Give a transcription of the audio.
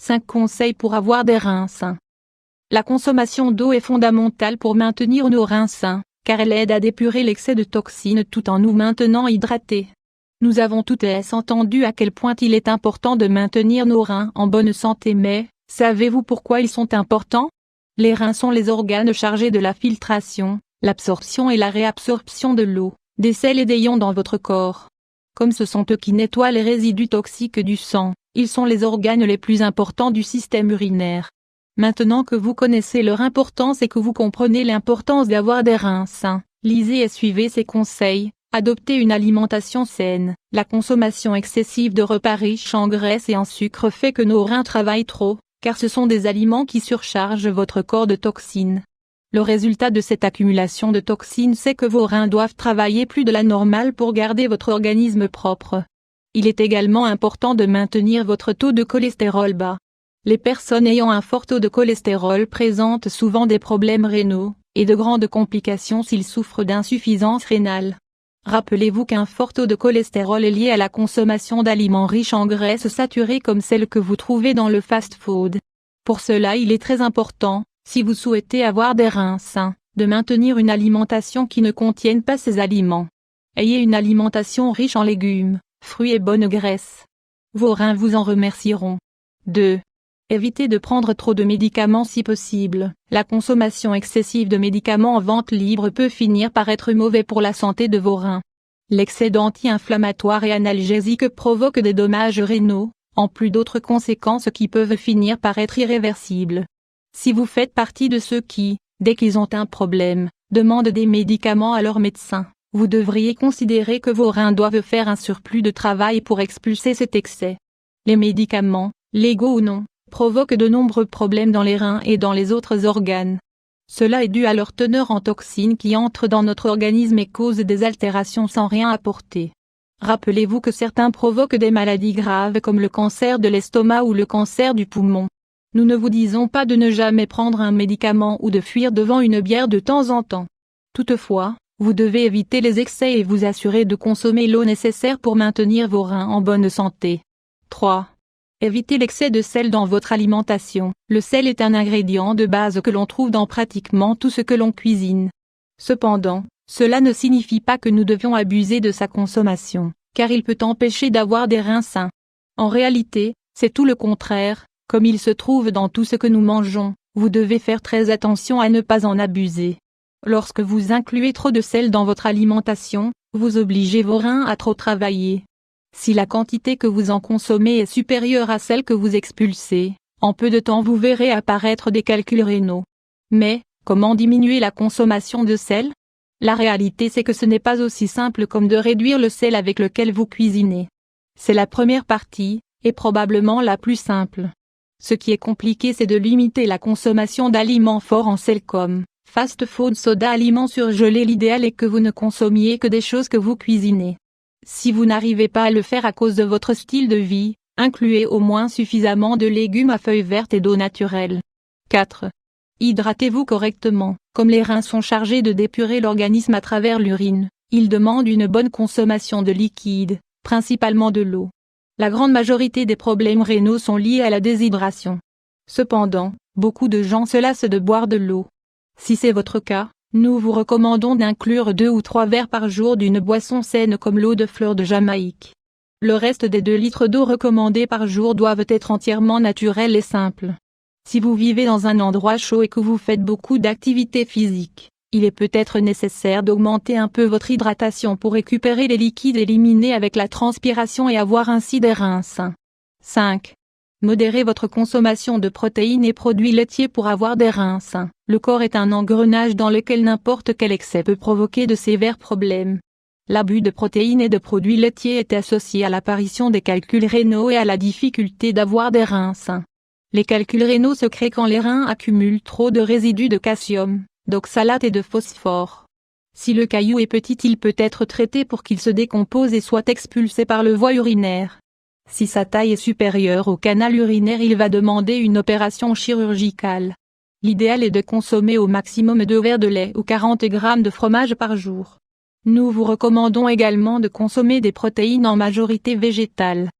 5 conseils pour avoir des reins sains. La consommation d'eau est fondamentale pour maintenir nos reins sains, car elle aide à dépurer l'excès de toxines tout en nous maintenant hydratés. Nous avons toutes entendu à quel point il est important de maintenir nos reins en bonne santé, mais, savez-vous pourquoi ils sont importants? Les reins sont les organes chargés de la filtration, l'absorption et la réabsorption de l'eau, des sels et des ions dans votre corps. Comme ce sont eux qui nettoient les résidus toxiques du sang, ils sont les organes les plus importants du système urinaire. Maintenant que vous connaissez leur importance et que vous comprenez l'importance d'avoir des reins sains, lisez et suivez ces conseils. Adoptez une alimentation saine. La consommation excessive de repas riches en graisse et en sucre fait que nos reins travaillent trop, car ce sont des aliments qui surchargent votre corps de toxines. Le résultat de cette accumulation de toxines, c'est que vos reins doivent travailler plus de la normale pour garder votre organisme propre. Il est également important de maintenir votre taux de cholestérol bas. Les personnes ayant un fort taux de cholestérol présentent souvent des problèmes rénaux, et de grandes complications s'ils souffrent d'insuffisance rénale. Rappelez-vous qu'un fort taux de cholestérol est lié à la consommation d'aliments riches en graisses saturées comme celles que vous trouvez dans le fast-food. Pour cela, il est très important, si vous souhaitez avoir des reins sains, de maintenir une alimentation qui ne contienne pas ces aliments. Ayez une alimentation riche en légumes, fruits et bonnes graisses. Vos reins vous en remercieront. 2. Évitez de prendre trop de médicaments si possible. La consommation excessive de médicaments en vente libre peut finir par être mauvais pour la santé de vos reins. L'excès d'anti-inflammatoires et analgésiques provoque des dommages rénaux, en plus d'autres conséquences qui peuvent finir par être irréversibles. Si vous faites partie de ceux qui, dès qu'ils ont un problème, demandent des médicaments à leur médecin, vous devriez considérer que vos reins doivent faire un surplus de travail pour expulser cet excès. Les médicaments, légaux ou non, provoquent de nombreux problèmes dans les reins et dans les autres organes. Cela est dû à leur teneur en toxines qui entrent dans notre organisme et causent des altérations sans rien apporter. Rappelez-vous que certains provoquent des maladies graves comme le cancer de l'estomac ou le cancer du poumon. Nous ne vous disons pas de ne jamais prendre un médicament ou de fuir devant une bière de temps en temps. Toutefois, vous devez éviter les excès et vous assurer de consommer l'eau nécessaire pour maintenir vos reins en bonne santé. 3. Évitez l'excès de sel dans votre alimentation. Le sel est un ingrédient de base que l'on trouve dans pratiquement tout ce que l'on cuisine. Cependant, cela ne signifie pas que nous devions abuser de sa consommation, car il peut empêcher d'avoir des reins sains. En réalité, c'est tout le contraire, comme il se trouve dans tout ce que nous mangeons, vous devez faire très attention à ne pas en abuser. Lorsque vous incluez trop de sel dans votre alimentation, vous obligez vos reins à trop travailler. Si la quantité que vous en consommez est supérieure à celle que vous expulsez, en peu de temps vous verrez apparaître des calculs rénaux. Mais, comment diminuer la consommation de sel? La réalité c'est que ce n'est pas aussi simple comme de réduire le sel avec lequel vous cuisinez. C'est la première partie, et probablement la plus simple. Ce qui est compliqué c'est de limiter la consommation d'aliments forts en sel comme fast-food, soda, aliments surgelés. L'idéal est que vous ne consommiez que des choses que vous cuisinez. Si vous n'arrivez pas à le faire à cause de votre style de vie, incluez au moins suffisamment de légumes à feuilles vertes et d'eau naturelle. 4. Hydratez-vous correctement. Comme les reins sont chargés de dépurer l'organisme à travers l'urine, ils demandent une bonne consommation de liquide, principalement de l'eau. La grande majorité des problèmes rénaux sont liés à la déshydratation. Cependant, beaucoup de gens se lassent de boire de l'eau. Si c'est votre cas, nous vous recommandons d'inclure 2 ou 3 verres par jour d'une boisson saine comme l'eau de fleur de Jamaïque. Le reste des 2 litres d'eau recommandés par jour doivent être entièrement naturels et simples. Si vous vivez dans un endroit chaud et que vous faites beaucoup d'activités physiques, il est peut-être nécessaire d'augmenter un peu votre hydratation pour récupérer les liquides éliminés avec la transpiration et avoir ainsi des reins sains. 5. Modérez votre consommation de protéines et produits laitiers pour avoir des reins sains. Le corps est un engrenage dans lequel n'importe quel excès peut provoquer de sévères problèmes. L'abus de protéines et de produits laitiers est associé à l'apparition des calculs rénaux et à la difficulté d'avoir des reins sains. Les calculs rénaux se créent quand les reins accumulent trop de résidus de calcium, d'oxalate et de phosphore. Si le caillou est petit, il peut être traité pour qu'il se décompose et soit expulsé par le voie urinaire. Si sa taille est supérieure au canal urinaire, il va demander une opération chirurgicale. L'idéal est de consommer au maximum 2 verres de lait ou 40 g de fromage par jour. Nous vous recommandons également de consommer des protéines en majorité végétales.